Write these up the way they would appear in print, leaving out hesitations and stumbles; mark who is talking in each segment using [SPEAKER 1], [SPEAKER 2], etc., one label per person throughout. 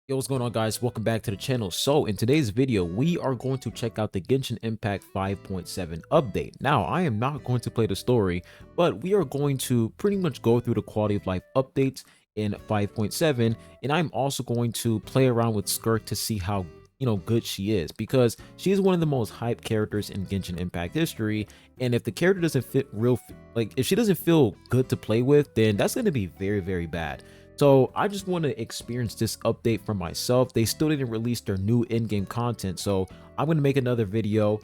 [SPEAKER 1] Yo, what's going on, guys? Welcome back to the channel. So in today's video, we are going to check out the Genshin Impact 5.7 update. Now, I am not going to play the story, but we are going to pretty much go through the quality of life updates in 5.7, and I'm also going to play around with Skirk to see how good she is, because she is one of the most hyped characters in Genshin Impact history. And if the character doesn't fit if she doesn't feel good to play with, then that's going to be very bad. So I just want to experience this update for myself. They still didn't release their new in-game content, so I'm going to make another video,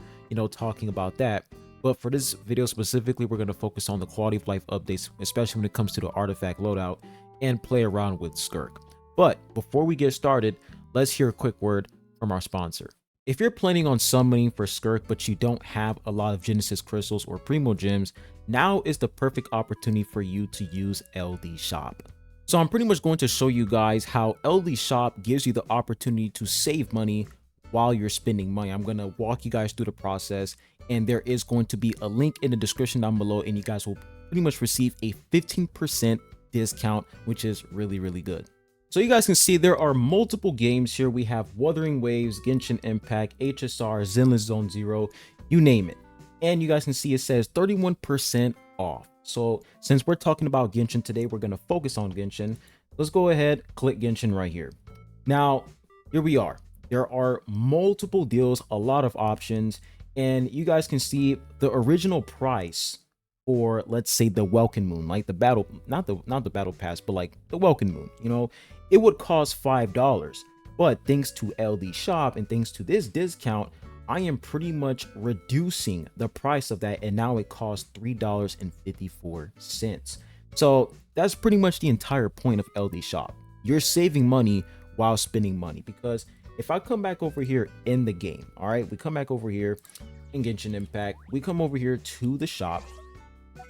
[SPEAKER 1] talking about that. But for this video specifically, we're going to focus on the quality of life updates, especially when it comes to the artifact loadout, and play around with Skirk. But before we get started, let's hear a quick word from our sponsor. If you're planning on summoning for Skirk, but you don't have a lot of Genesis crystals or Primo gems, now is the perfect opportunity for you to use LD Shop. So I'm pretty much going to show you guys how LD Shop gives you the opportunity to save money while you're spending money. I'm going to walk you guys through the process, and there is going to be a link in the description down below, and you guys will pretty much receive a 15% discount, which is really good. So you guys can see there are multiple games here. We have Wuthering Waves, Genshin Impact, HSR, Zenless Zone Zero, you name it. And you guys can see it says 31% off. So since we're talking about Genshin today, we're going to focus on Genshin. Let's go ahead, click Genshin right here. Now, here we are. There are multiple deals, a lot of options, and you guys can see the original price for, let's say, the Welcome Moon, like the battle, not the battle pass, but like the Welcome Moon, it would cost $5. But thanks to LD Shop and thanks to this discount, I am pretty much reducing the price of that, and now it costs $3.54. So that's pretty much the entire point of LD Shop. You're saving money while spending money, because if I come back over here in the game, all right, we come back over here in Genshin Impact, we come over here to the shop,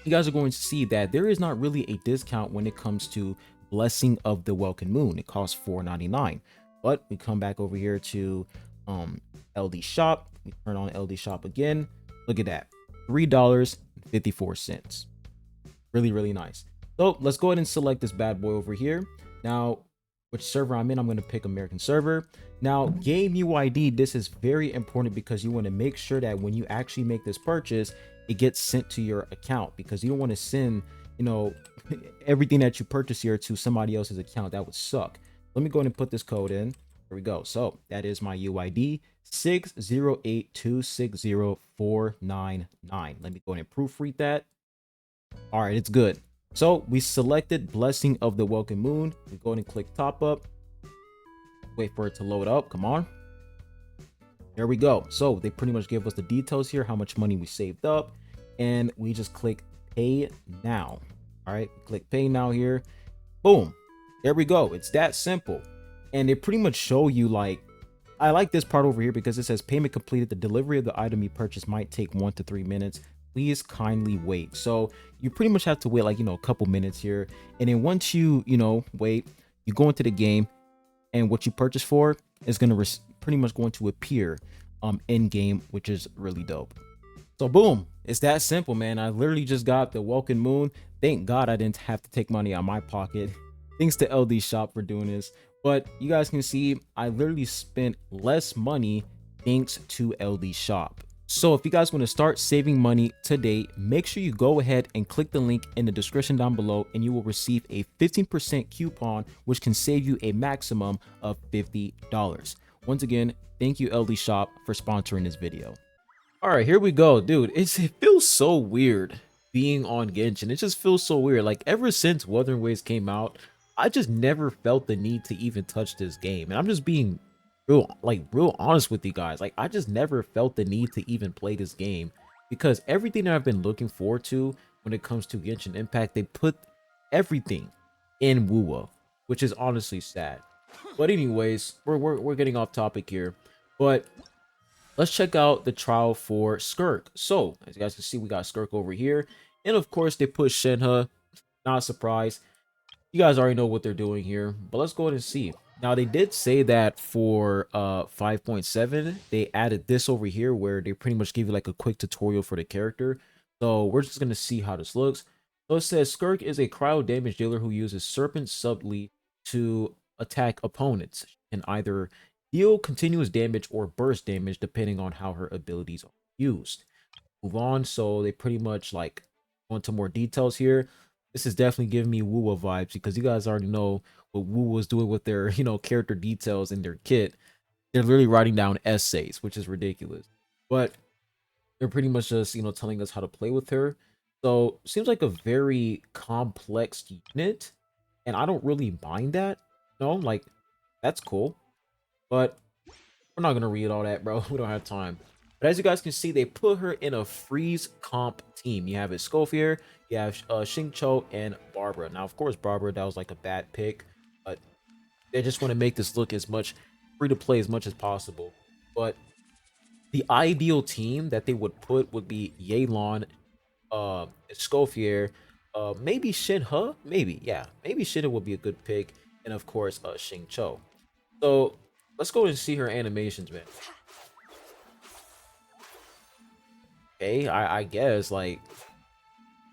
[SPEAKER 1] you guys are going to see that there is not really a discount when it comes to Blessing of the Welcome Moon. It costs $4.99. But we come back over here to LD Shop. We turn on LD Shop again. Look at that, $3.54. Really nice. So let's go ahead and select this bad boy over here. Now, which server I'm in, I'm going to pick American server. Now, game UID, this is very important because you want to make sure that when you actually make this purchase, it gets sent to your account, because you don't want to send everything that you purchase here to somebody else's account. That would suck. Let me go ahead and put this code in. Here we go. So that is my UID, 608260499. Let me go ahead and proofread that. All right, it's good. So we selected Blessing of the Welcome Moon. We go ahead and click top up. Wait for it to load up. Come on. There we go. So they pretty much give us the details here, how much money we saved up, and we just click pay now. All right, click pay now here. Boom. There we go. It's that simple. And they pretty much show you, like, I like this part over here because it says payment completed. The delivery of the item you purchased might take 1 to 3 minutes. Please kindly wait. So you pretty much have to wait, like, a couple minutes here. And then once you, wait, you go into the game, and what you purchased for is going to pretty much going to appear in game, which is really dope. So boom, it's that simple, man. I literally just got the Welcome Moon. Thank God I didn't have to take money out of my pocket. Thanks to LD Shop for doing this. But you guys can see I literally spent less money thanks to LD Shop. So if you guys want to start saving money today, make sure you go ahead and click the link in the description down below, and you will receive a 15% coupon, which can save you a maximum of $50. Once again, thank you LD Shop for sponsoring this video. All right, here we go, dude. It feels so weird being on Genshin. It just feels so weird. Like, ever since Wuthering Waves came out, I just never felt the need to even touch this game. And I'm just being real honest with you guys. Like, I just never felt the need to even play this game, because everything that I've been looking forward to when it comes to Genshin Impact, they put everything in Wuwa, which is honestly sad. But anyways, we're getting off topic here. But let's check out the trial for Skirk. So as you guys can see, we got Skirk over here, and of course they put Shenhe. Not a surprise. You guys already know what they're doing here, but let's go ahead and see. Now, they did say that for 5.7, they added this over here where they pretty much give you like a quick tutorial for the character. So we're just going to see how this looks. So it says Skirk is a cryo damage dealer who uses serpent subtly to attack opponents. She can either deal continuous damage or burst damage depending on how her abilities are used. Move on. So they pretty much like go into more details here. This is definitely giving me Woowa vibes because you guys already know what Woo was doing with their, character details in their kit. They're literally writing down essays, which is ridiculous. But they're pretty much just, telling us how to play with her. So seems like a very complex unit. And I don't really mind that. Like that's cool. But we're not gonna read all that, bro. We don't have time. But as you guys can see, they put her in a freeze comp team. You have Escoffier, you have Xingqiu, and Barbara. Now, of course, Barbara, that was like a bad pick, but they just want to make this look as much free to play as much as possible. But the ideal team that they would put would be Yelan, Escoffier, maybe Shinhe, maybe, yeah, maybe Shinhe would be a good pick, and of course, Xingqiu. So let's go and see her animations, man. Okay, I guess like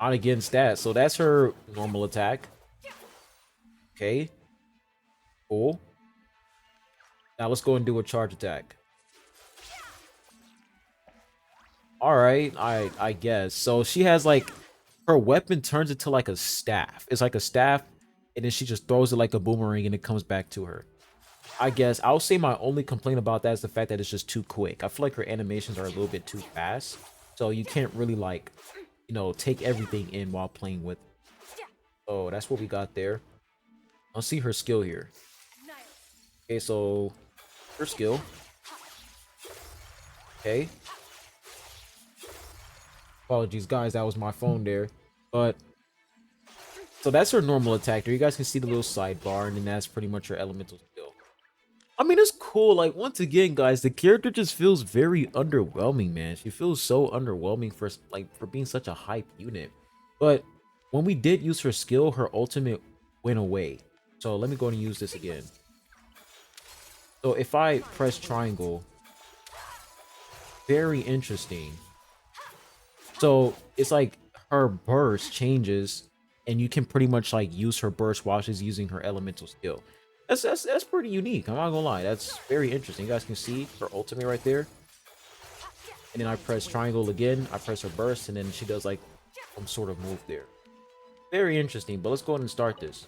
[SPEAKER 1] not against that. So that's her normal attack. Okay, cool. Now let's go and do a charge attack. All right, I guess. So she has like her weapon turns into like a staff. It's like a staff, and then she just throws it like a boomerang, and it comes back to her. I guess I'll say my only complaint about that is the fact that it's just too quick. I feel like her animations are a little bit too fast, so you can't really like, take everything in while playing with. Oh, that's what we got there. I'll see her skill here. Okay, so her skill. Okay. Apologies, guys. That was my phone there. But so that's her normal attack there. You guys can see the little sidebar, and then that's pretty much her elemental skill. I mean, it's cool. Like, once again, guys, the character just feels very underwhelming, man. She feels so underwhelming for being such a hype unit. But when we did use her skill, her ultimate went away. So let me go and use this again. So if I press triangle, very interesting. So it's like her burst changes, and you can pretty much like use her burst while she's using her elemental skill. That's pretty unique. I'm not gonna lie. That's very interesting. You guys can see her ultimate right there. And then I press triangle again. I press her burst, and then she does like some sort of move there. Very interesting. But let's go ahead and start this.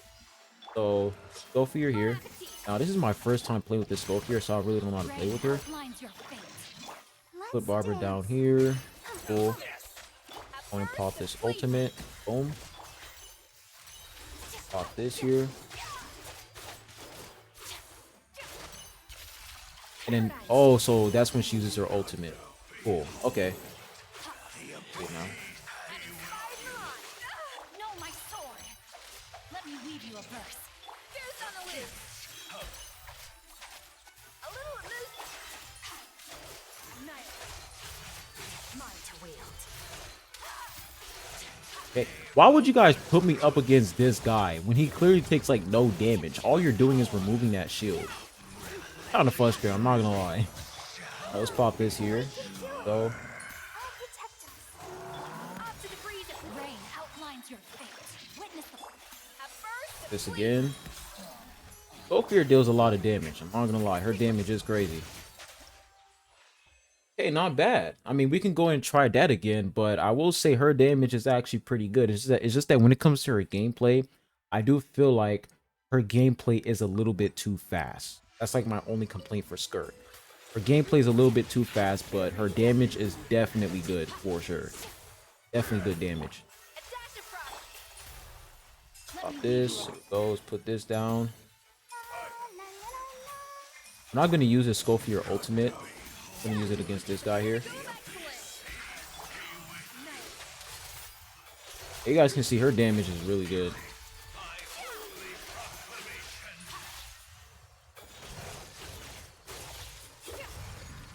[SPEAKER 1] So Skirk here. Now this is my first time playing with this Skirk, so I really don't know how to play with her. Put Barbara down here. Cool. I'm gonna pop this ultimate. Boom. Pop this here. And then, oh, so that's when she uses her ultimate. Cool. Okay. Cool now. Okay. Why would you guys put me up against this guy when he clearly takes like no damage? All you're doing is removing that shield. Kind of frustrating, I'm not gonna lie. Right, let's pop this here. So this again. Skirk deals a lot of damage. I'm not gonna lie, her damage is crazy. Okay, not bad. I mean, we can go and try that again, but I will say her damage is actually pretty good. It's just that when it comes to her gameplay, I do feel like her gameplay is a little bit too fast. That's like my only complaint for Skirk. Her gameplay is a little bit too fast, but her damage is definitely good for sure. Definitely good damage. Pop this. There it goes. Put this down. I'm not going to use this Skirk ultimate. I'm going to use it against this guy here. You guys can see her damage is really good.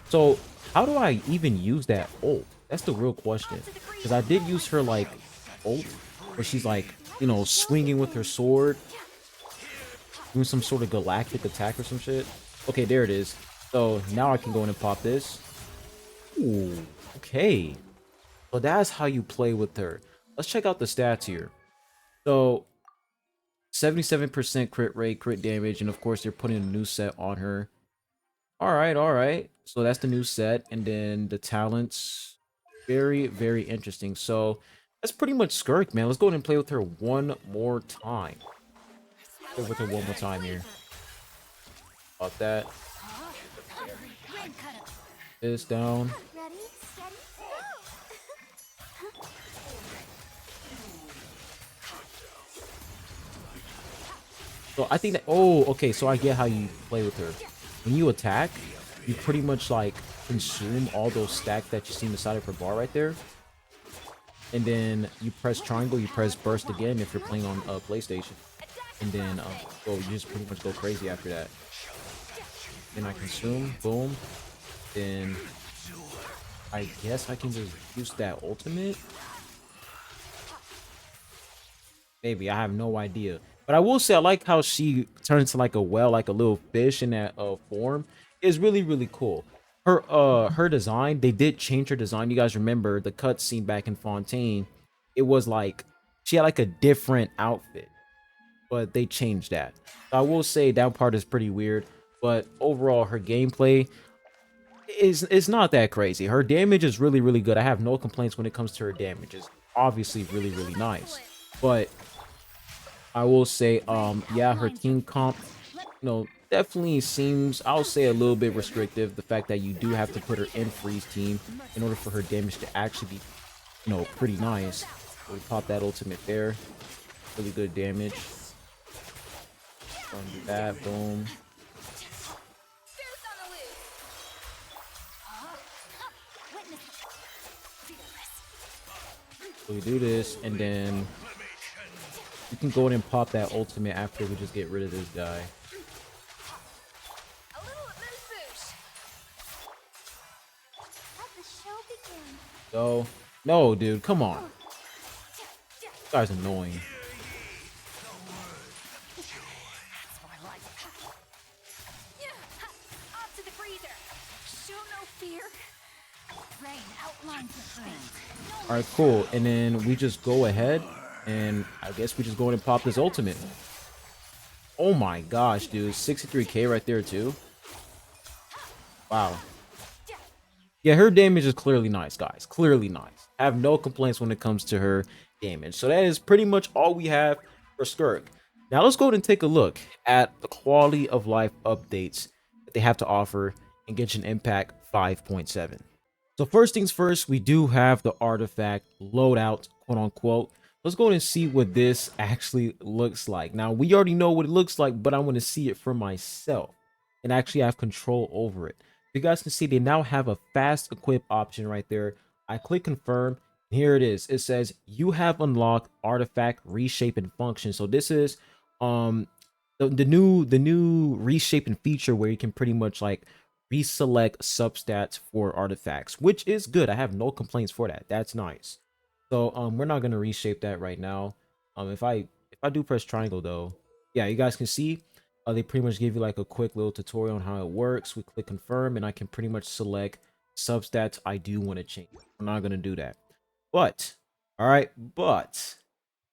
[SPEAKER 1] So how do I even use that ult? That's the real question. Because I did use her like ult where she's like, swinging with her sword, doing some sort of galactic attack or some shit. Okay, there it is. So now I can go in and pop this. Ooh, okay. So that's how you play with her. Let's check out the stats here. So 77% crit rate, crit damage, and of course they're putting a new set on her. All right, all right. So that's the new set, and then the talents, very, very interesting. So that's pretty much Skirk, man. Let's go ahead and play with her one more time. Play with her one more time here. About that. This down. So I think that, oh, okay, so I get how you play with her. When you attack, you pretty much like consume all those stacks that you see in the side of her bar right there. And then you press triangle, you press burst again if you're playing on PlayStation. And then, well, you just pretty much go crazy after that. Then I consume, boom. Then I guess I can just use that ultimate. Maybe, I have no idea. But I will say I like how she turns into like a well, like a little fish in that form. It's really, really cool. Her design, they did change her design. You guys remember the cutscene back in Fontaine? It was like she had like a different outfit, but they changed that. So I will say that part is pretty weird, but overall her gameplay is not that crazy. Her damage is really, really good. I have no complaints when it comes to her damage. It's obviously really, really nice. But I will say, yeah, her team comp, definitely seems, I'll say, a little bit restrictive. The fact that you do have to put her in freeze team in order for her damage to actually be, pretty nice. So we pop that ultimate there. Really good damage. Do that, boom. So we do this, and then you can go ahead and pop that ultimate after we just get rid of this guy. So, no, dude, come on. This guy's annoying. Alright, cool. And then we just go ahead, and I guess we just go ahead and pop this ultimate. Oh my gosh, dude. 63k right there, too. Wow. Yeah, her damage is clearly nice, guys. Clearly nice. I have no complaints when it comes to her damage. So that is pretty much all we have for Skirk. Now let's go ahead and take a look at the quality of life updates that they have to offer in Genshin Impact 5.7. So first things first, we do have the artifact loadout, quote unquote. Let's go ahead and see what this actually looks like. Now, we already know what it looks like, but I want to see it for myself and actually have control over it. You guys can see they now have a fast equip option right there. I click confirm. Here it is. It says you have unlocked artifact reshaping function. So this is the new reshaping feature where you can pretty much like reselect substats for artifacts, which is good. I have no complaints for that. That's nice. So we're not gonna reshape that right now. If I do press triangle though, yeah, you guys can see they pretty much give you like a quick little tutorial on how it works. We click confirm and I can pretty much select substats I do want to change. I'm not gonna do that. But all right, but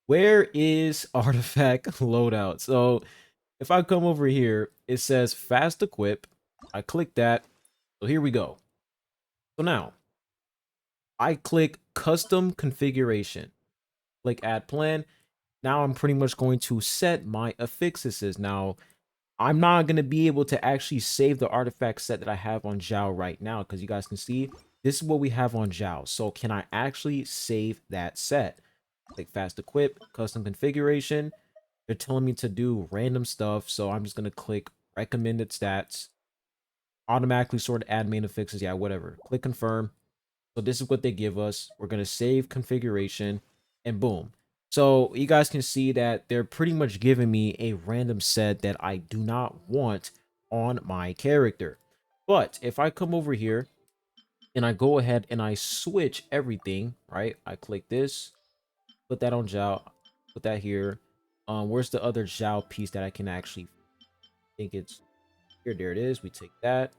[SPEAKER 1] where is artifact loadout? So if I come over here, it says fast equip. I click that. So here we go. So now I click custom configuration. Click add plan. Now I'm pretty much going to set my affixes. Now I'm not going to be able to actually save the artifact set that I have on Zhao right now, because you guys can see this is what we have on Zhao. So can I actually save that set? Click fast equip, custom configuration. They're telling me to do random stuff, so I'm just going to click recommended stats. Automatically sort add main affixes, yeah, whatever. Click confirm. So this is what they give us. We're going to save configuration, and boom. So you guys can see that they're pretty much giving me a random set that I do not want on my character. But if I come over here and I go ahead and I switch everything, right? I click this, put that on Zhao, put that here. Where's the other Zhao piece that I can actually think it's here? There it is. We take that.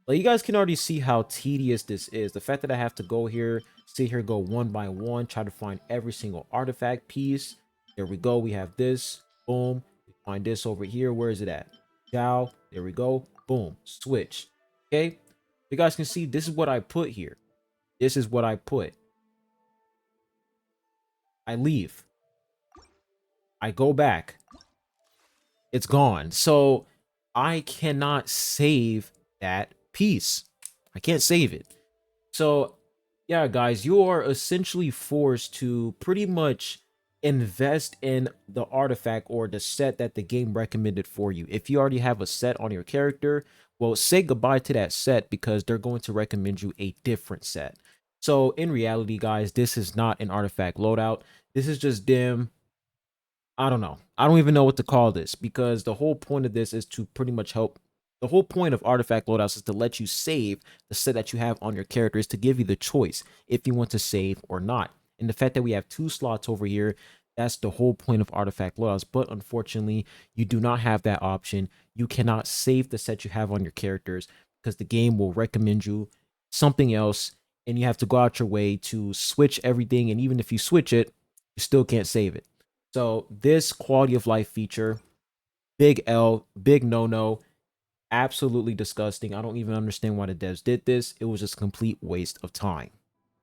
[SPEAKER 1] Like, you guys can already see how tedious this is. The fact that I have to go here, sit here, go one by one, try to find every single artifact piece. There we go. We have this. Boom. We find this over here. Where is it at? Dow. There we go. Boom. Switch. Okay. You guys can see this is what I put here. This is what I put. I leave. I go back. It's gone. So I cannot save that piece. I can't save it. So yeah, guys, you are essentially forced to pretty much invest in the artifact or the set that the game recommended for you. If you already have a set on your character, well, say goodbye to that set because they're going to recommend you a different set. So in reality, guys, this is not an artifact loadout. This is just them. I don't know. I don't even know what to call this because the whole point of this is to pretty much help. The whole point of artifact loadouts is to let you save the set that you have on your character, is to give you the choice if you want to save or not. And the fact that we have 2 slots over here, that's the whole point of artifact loadouts. But unfortunately, you do not have that option. You cannot save the set you have on your characters because the game will recommend you something else and you have to go out your way to switch everything. And even if you switch it, you still can't save it. So this quality of life feature, big L, big no-no, absolutely disgusting. I don't even understand why the devs did this. It was just a complete waste of time.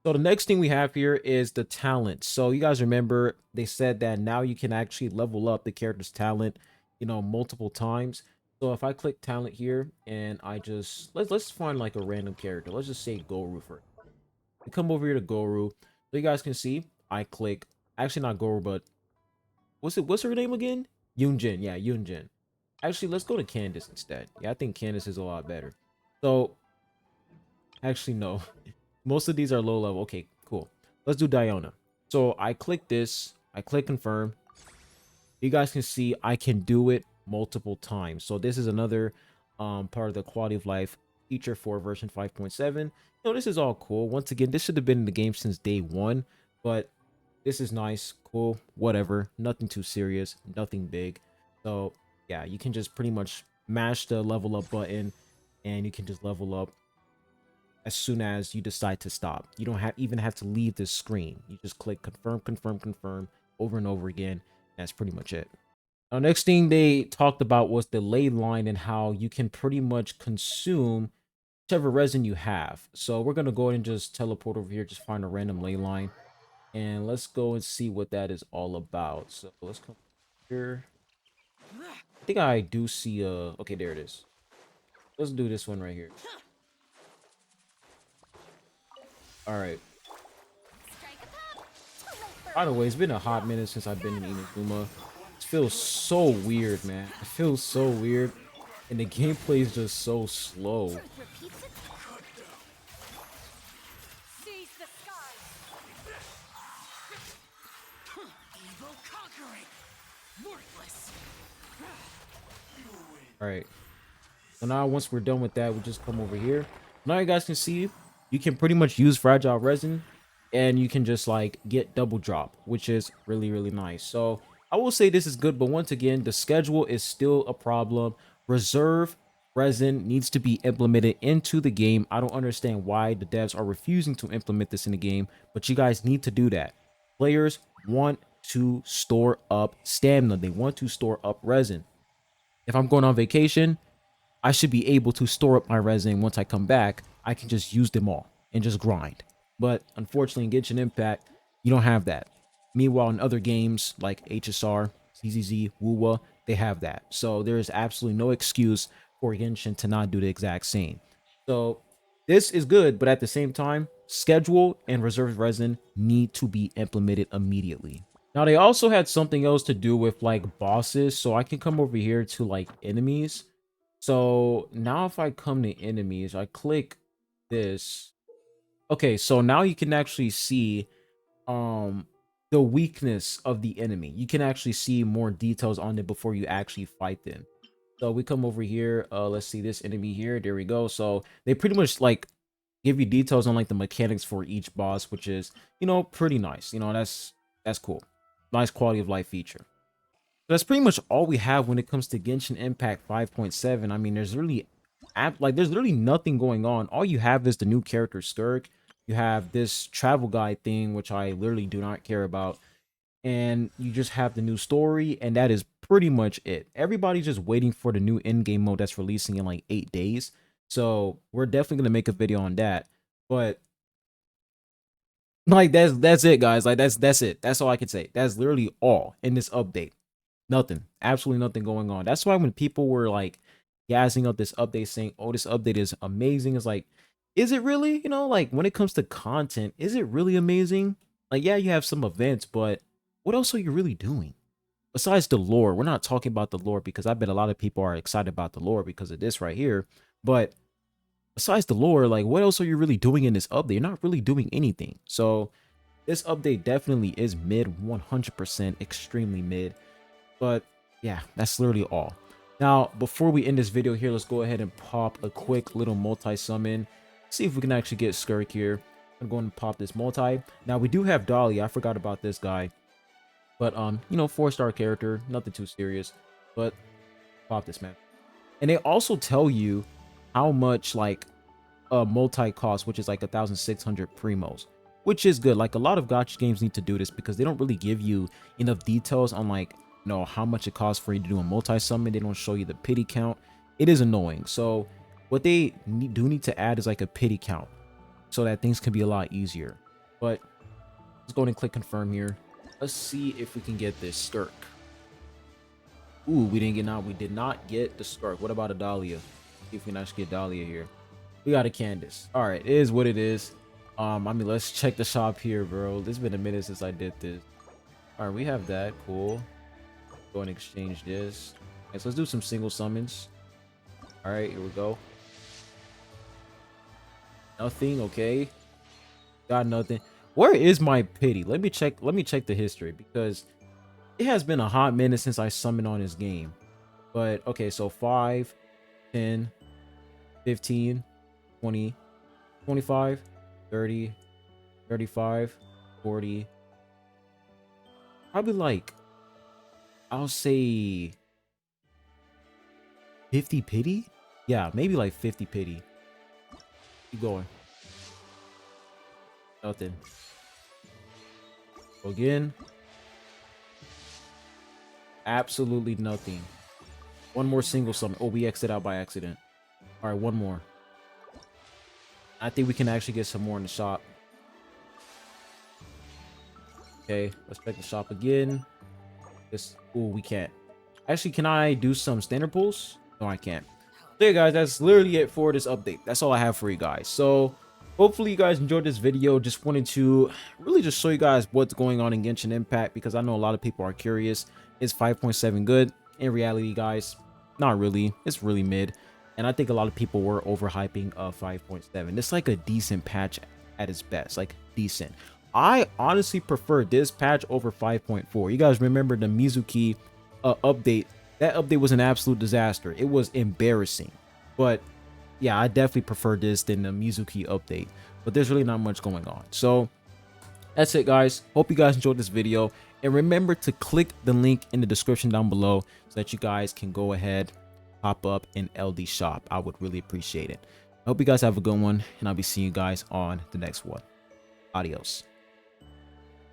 [SPEAKER 1] So the next thing we have here is the talent. So you guys remember they said that now you can actually level up the character's talent, multiple times. So if I click talent here and I just let's find like a random character. Let's just say Goru for. We come over here to Goru. So you guys can see I click, actually not Goru, but what's her name again? Yunjin. Yeah, Yunjin. Actually, let's go to Candace instead. Yeah, I think Candace is a lot better. So, actually, no. Most of these are low level. Okay, cool. Let's do Diona. So, I click this. I click confirm. You guys can see I can do it multiple times. So, this is another part of the quality of life feature for version 5.7. This is all cool. Once again, this should have been in the game since day 1. But this is nice, cool, whatever. Nothing too serious, nothing big. So yeah, you can just pretty much mash the level up button and you can just level up as soon as you decide to stop. You don't even have to leave this screen. You just click confirm, confirm, confirm over and over again. That's pretty much it. Now, next thing they talked about was the ley line and how you can pretty much consume whichever resin you have. So we're going to go ahead and just teleport over here, just find a random ley line. And let's go and see what that is all about. So let's come here. I think I do see okay, there it is. Let's do this one right here. All right. By the way, it's been a hot minute since I've been in Inazuma. It feels so weird, man. It feels so weird. And the gameplay is just so slow. All right. So now once we're done with that, we just come over here. Now you guys can see you can pretty much use fragile resin and you can just like get double drop, which is really, really nice. So I will say this is good, but once again, the schedule is still a problem. Reserve resin needs to be implemented into the game. I don't understand why the devs are refusing to implement this in the game, but you guys need to do that. Players want to store up stamina. They want to store up resin. If I'm going on vacation, I should be able to store up my resin. Once I come back, I can just use them all and just grind. But unfortunately, in Genshin Impact, you don't have that. Meanwhile, in other games like HSR, CZZ, WUWA, they have that. So there is absolutely no excuse for Genshin to not do the exact same. So this is good, but at the same time, schedule and reserve resin need to be implemented immediately. Now, they also had something else to do with like bosses. So I can come over here to like enemies. So now if I come to enemies, I click this. Okay, so now you can actually see the weakness of the enemy. You can actually see more details on it before you actually fight them. So we come over here, let's see this enemy here. There we go. So they pretty much like give you details on like the mechanics for each boss, which is, pretty nice. That's cool. Nice quality of life feature. That's pretty much all we have when it comes to Genshin Impact 5.7. I mean, there's literally nothing going on. All you have is the new character Skirk. You have this travel guide thing, which I literally do not care about. and you just have the new story, and that is pretty much it. Everybody's just waiting for the new in-game mode that's releasing in like 8 days. So we're definitely gonna make a video on that. But like that's it, guys. Like that's it. That's all I can say. That's literally all in this update. Nothing. Absolutely nothing going on. That's why when people were like gassing up this update saying, "Oh, this update is amazing," it's like, is it really? You know, like when it comes to content, is it really amazing? Like, yeah, you have some events, but what else are you really doing? Besides the lore, we're not talking about the lore because I bet a lot of people are excited about the lore because of this right here. But besides the lore, like what else are you really doing in this update? You're not really doing anything. So this update definitely is mid, 100% extremely mid. But yeah, that's literally all. Now, before we end this video here, let's go ahead and pop a quick little multi-summon. See if we can actually get Skirk here. I'm going to pop this multi. Now, we do have Dahlia. I forgot about this guy. But, you know, 4-star character. Nothing too serious. But pop this, man. And they also tell you how much, like, a multi costs, which is like 1,600 primos. Which is good. Like, a lot of gacha games need to do this because they don't really give you enough details on, like, know how much it costs for you to do a multi-summon. They don't show you the pity count. It is annoying. So what they do need to add is like a pity count so that things can be a lot easier. But let's go ahead and click confirm here. Let's see if we can get this Skirk. Ooh, we did not get the Skirk. What about a Dahlia? See if we can actually get Dahlia here. We got a Candace. All right, it is what it is. I mean, let's check the shop here, bro. It's been a minute since I did this. All right, we have that. Cool. Go and exchange this. Okay, so let's do some single summons. All right, here we go. Nothing. Okay, got nothing. Where is my pity? Let me check the history because it has been a hot minute since I summoned on this game. But okay, so 5, 10, 15, 20, 25, 30, 35, 40. Probably like, I'll say 50 pity? Yeah, maybe like 50 pity. Keep going. Nothing. Go again. Absolutely nothing. One more single summon. Oh, we exited out by accident. All right, one more. I think we can actually get some more in the shop. Okay, let's check the shop again. This. Oh, we can't. Actually, can I do some standard pulls? No, I can't. So yeah, guys, that's literally it for this update. That's all I have for you guys. So hopefully you guys enjoyed this video. Just wanted to really just show you guys what's going on in Genshin Impact because I know a lot of people are curious. Is 5.7 good? In reality, guys, not really. It's really mid. And I think a lot of people were overhyping 5.7. It's like a decent patch at its best. Like decent. I honestly prefer this patch over 5.4. You guys remember the Mizuki update? That update was an absolute disaster. It was embarrassing. But yeah, I definitely prefer this than the Mizuki update. But there's really not much going on. So that's it, guys. Hope you guys enjoyed this video. And remember to click the link in the description down below so that you guys can go ahead, pop up in LD shop. I would really appreciate it. I hope you guys have a good one. And I'll be seeing you guys on the next one. Adios.